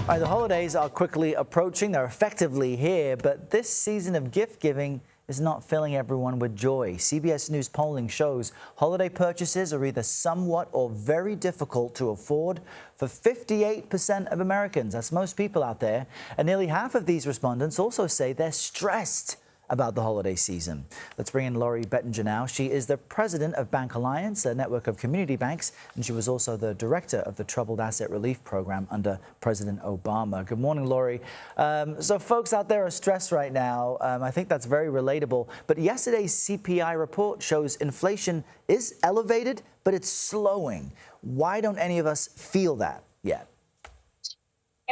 All right, the holidays are quickly approaching. They're effectively here, but this season of gift giving is not filling everyone with joy. CBS News polling shows holiday purchases are either somewhat or very difficult to afford for 58% of Americans. That's most people out there. And nearly half of these respondents also say they're stressed about the holiday season. Let's bring in Lori Bettinger now. She is the president of BancAlliance, a network of community banks, and she was also the director of the Troubled Asset Relief Program under President Obama. Good morning, Lori. So folks out there are stressed right now. I think that's very relatable. But yesterday's CPI report shows inflation is elevated, but it's slowing. Why don't any of us feel that yet?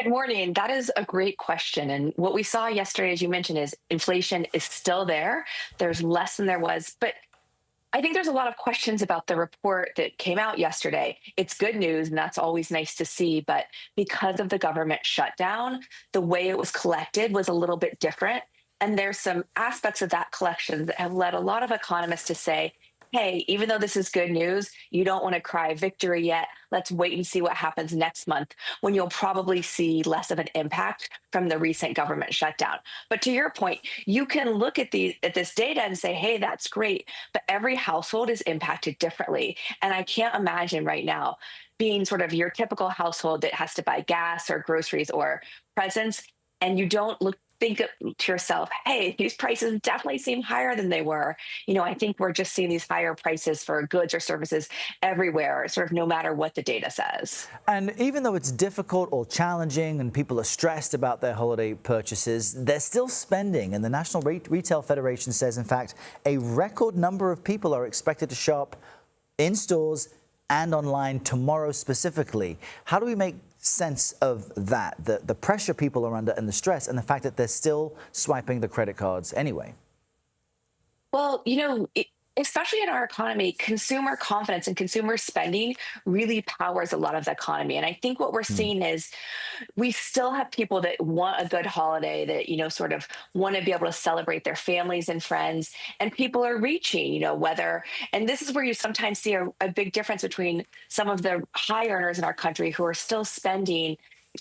Good morning. That is a great question. And what we saw yesterday, as you mentioned, is inflation is still there. There's less than there was. But I think there's a lot of questions about the report that came out yesterday. It's good news, and that's always nice to see. But because of the government shutdown, the way it was collected was a little bit different. And there's some aspects of that collection that have led a lot of economists to say, hey, even though this is good news, you don't want to cry victory yet. Let's wait and see what happens next month when you'll probably see less of an impact from the recent government shutdown. But to your point, you can look at this data and say, hey, that's great. But every household is impacted differently. And I can't imagine right now being sort of your typical household that has to buy gas or groceries or presents, and you don't think to yourself, hey, these prices definitely seem higher than they were. I think we're just seeing these higher prices for goods or services everywhere, sort of no matter what the data says. And even though it's difficult or challenging and people are stressed about their holiday purchases, they're still spending. And the National Retail Federation says, in fact, a record number of people are expected to shop in stores and online tomorrow specifically. How do we make sense of that, the pressure people are under and the stress and the fact that they're still swiping the credit cards anyway? Well, especially in our economy, consumer confidence and consumer spending really powers a lot of the economy. And I think what we're seeing is we still have people that want a good holiday, that, sort of want to be able to celebrate their families and friends. And people are reaching, and this is where you sometimes see a big difference between some of the high earners in our country who are still spending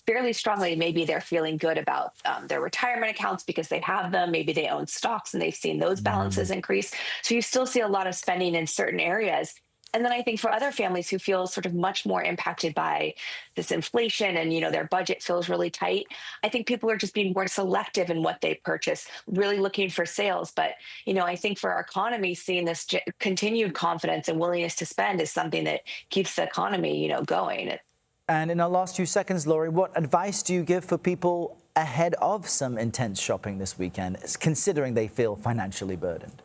fairly strongly. Maybe they're feeling good about their retirement accounts because they have them. Maybe they own stocks and they've seen those balances increase. So you still see a lot of spending in certain areas. And then I think for other families who feel sort of much more impacted by this inflation and, their budget feels really tight, I think people are just being more selective in what they purchase, really looking for sales. But, I think for our economy, seeing this continued confidence and willingness to spend is something that keeps the economy, going. And in our last few seconds, Lori, what advice do you give for people ahead of some intense shopping this weekend, considering they feel financially burdened?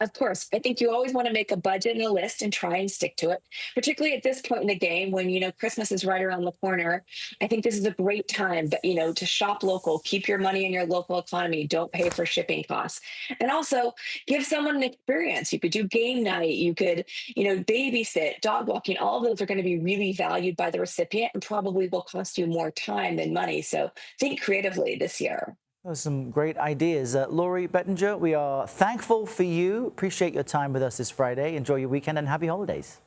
Of course, I think you always want to make a budget and a list and try and stick to it, particularly at this point in the game when, Christmas is right around the corner. I think this is a great time, but, to shop local, keep your money in your local economy, don't pay for shipping costs. And also give someone an experience. You could do game night, you could, babysit, dog walking. All of those are going to be really valued by the recipient and probably will cost you more time than money. So think creatively this year. Those are some great ideas. Lori Bettinger, we are thankful for you. Appreciate your time with us this Friday. Enjoy your weekend and happy holidays.